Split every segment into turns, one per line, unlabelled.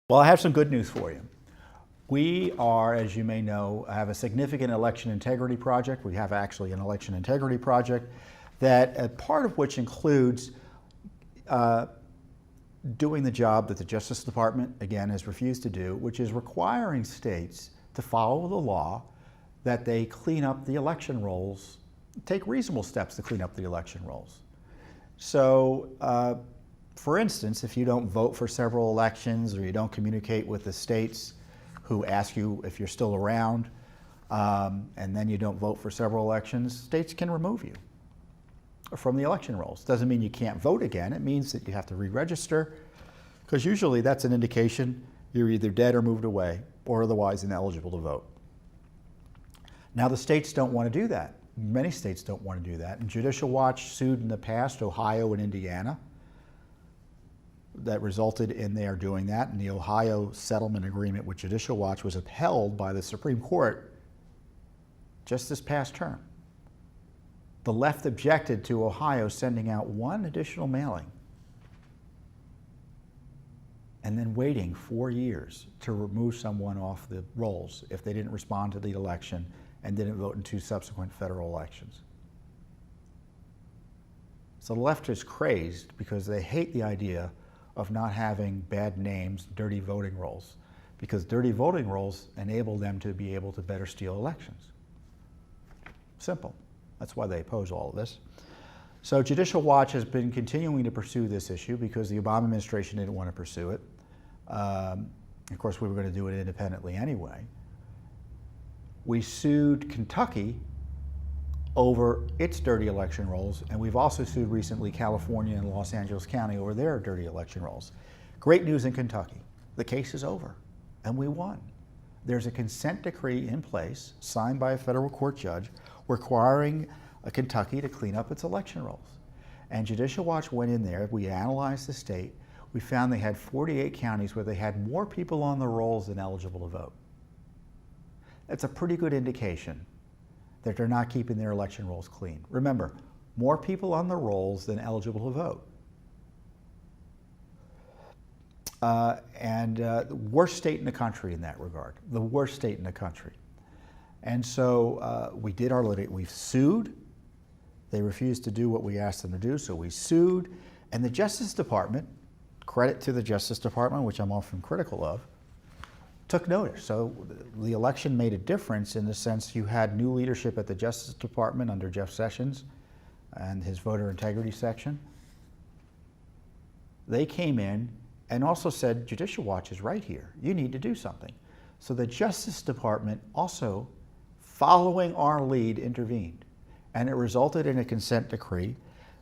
Well, I have some good news for you. We are, as you may know, have a significant election integrity project. We have actually an election integrity project that a part of which includes doing the job that the Justice Department, again, has refused to do, which is requiring states to follow the law that they clean up the election rolls, take reasonable steps to clean up the election rolls. So, for instance, if you don't vote for several elections or you don't communicate with the states who ask you if you're still around, and then you don't vote for several elections, states can remove you from the election rolls. Doesn't mean you can't vote again. It means that you have to re-register, because usually that's an indication you're either dead or moved away or otherwise ineligible to vote. Now the states don't want to do that. Many states don't want to do that. And Judicial Watch sued in the past Ohio and Indiana. That resulted in their doing that, and the Ohio settlement agreement with Judicial Watch was upheld by the Supreme Court just this past term. The left objected to Ohio sending out one additional mailing and then waiting 4 years to remove someone off the rolls if they didn't respond to the election and didn't vote in 2 subsequent federal elections. So the left is crazed because they hate the idea of not having bad names, dirty voting rolls, because dirty voting rolls enable them to be able to better steal elections. Simple. That's why they oppose all of this. So Judicial Watch has been continuing to pursue this issue because the Obama administration didn't want to pursue it. Of course, we were going to do it independently anyway. We sued Kentucky over its dirty election rolls, and we've also sued recently California and Los Angeles County over their dirty election rolls. Great news in Kentucky. The case is over, and we won. There's a consent decree in place, signed by a federal court judge, requiring Kentucky to clean up its election rolls. And Judicial Watch went in there, we analyzed the state, we found they had 48 counties where they had more people on the rolls than eligible to vote. That's a pretty good indication that they're not keeping their election rolls clean. Remember, more people on the rolls than eligible to vote. The worst state in the country in that regard, the worst state in the country. And so we did our litigation. We've sued. They refused to do what we asked them to do, so we sued. And the Justice Department, credit to the Justice Department, which I'm often critical of, took notice. So the election made a difference in the sense you had new leadership at the Justice Department under Jeff Sessions and his voter integrity section. They came in and also said, Judicial Watch is right here. You need to do something. So the Justice Department also, following our lead, intervened. And it resulted in a consent decree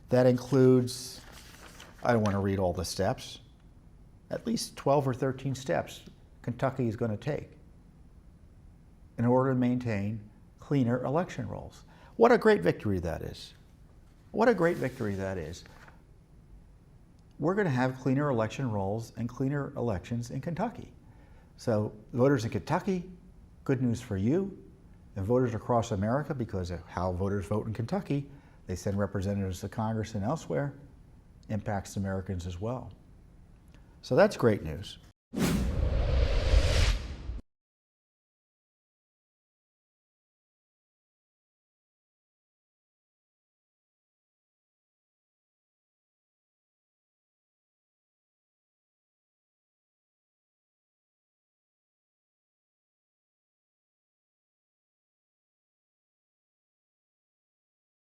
that includes, I don't want to read all the steps, at least 12 or 13 steps Kentucky is going to take in order to maintain cleaner election rolls. What a great victory that is. What a great victory that is. We're going to have cleaner election rolls and cleaner elections in Kentucky. So voters in Kentucky, good news for you, and voters across America, because of how voters vote in Kentucky, they send representatives to Congress and elsewhere, impacts Americans as well. So that's great news.